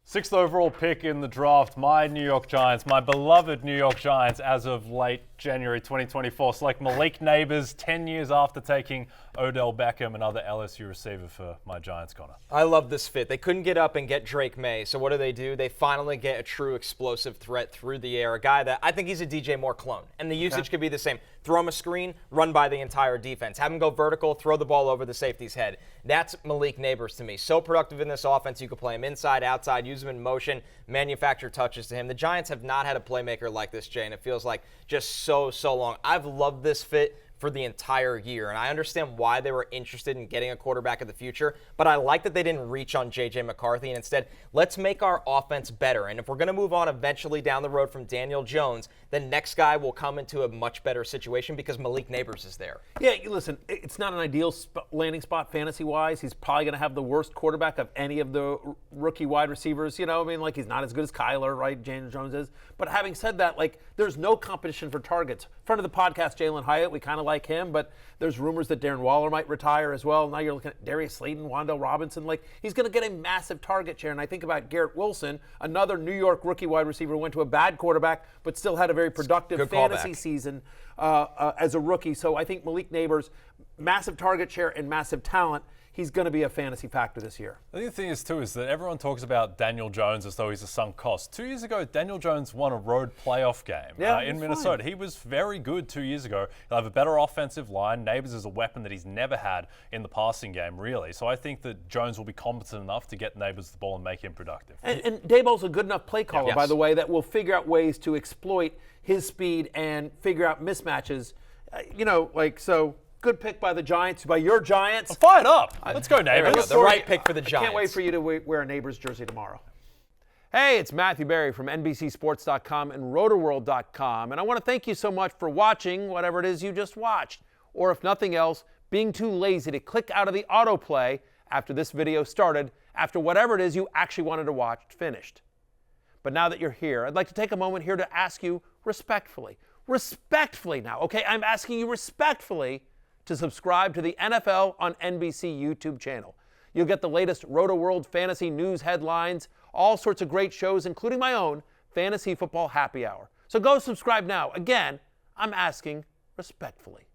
Sixth overall pick in the draft, my New York Giants, my beloved New York Giants as of late January 2024. Select Malik Nabers 10 years after taking Odell Beckham, another LSU receiver for my Giants, Connor. I love this fit. They couldn't get up and get Drake May, so what do? They finally get a true explosive threat through the air, a guy that I think he's a DJ Moore clone, and the usage could be the same. Throw him a screen, run by the entire defense. Have him go vertical, throw the ball over the safety's head. That's Malik Nabers to me. So productive in this offense. You could play him inside, outside, use him in motion, manufacture touches to him. The Giants have not had a playmaker like this, Jay, and it feels like just so long. I've loved this fit for the entire year, and I understand why they were interested in getting a quarterback of the future, but I like that they didn't reach on J.J. McCarthy, and instead, let's make our offense better. And if we're going to move on eventually down the road from Daniel Jones, the next guy will come into a much better situation because Malik Nabers is there. Yeah, listen, it's not an ideal landing spot fantasy-wise. He's probably going to have the worst quarterback of any of the rookie wide receivers. You know, I mean, like, he's not as good as Kyler, right? Daniel Jones is. But having said that, like, there's no competition for targets. Friend of the podcast, Jalen Hyatt, we kind of like him, but there's rumors that Darren Waller might retire as well. Now you're looking at Darius Slayton, Wan'Dale Robinson. Like, he's going to get a massive target share. And I think about Garrett Wilson, another New York rookie wide receiver who went to a bad quarterback, but still had a very productive fantasy season as a rookie. So I think Malik Nabers, massive target share and massive talent. He's going to be a fantasy factor this year. I think the thing is, too, is that everyone talks about Daniel Jones as though he's a sunk cost. 2 years ago, Daniel Jones won a road playoff game in Minnesota. Fine. He was very good 2 years ago. He'll have a better offensive line. Nabers is a weapon that he's never had in the passing game, really. So I think that Jones will be competent enough to get Nabers the ball and make him productive. And Daboll's a good enough play caller, by the way, that will figure out ways to exploit his speed and figure out mismatches. Good pick by the Giants, by your Giants. I'm fired up. Let's go, Nabers. The right pick for the Giants. I can't wait for you to wear a Nabers jersey tomorrow. Hey, it's Matthew Berry from NBCSports.com and RotorWorld.com, and I want to thank you so much for watching whatever it is you just watched, or if nothing else, being too lazy to click out of the autoplay after this video started, after whatever it is you actually wanted to watch finished. But now that you're here, I'd like to take a moment here to ask you respectfully now, okay? I'm asking you respectfully to subscribe to the NFL on NBC YouTube channel. You'll get the latest Roto-World fantasy news headlines, all sorts of great shows, including my own Fantasy Football Happy Hour. So go subscribe now. Again, I'm asking respectfully.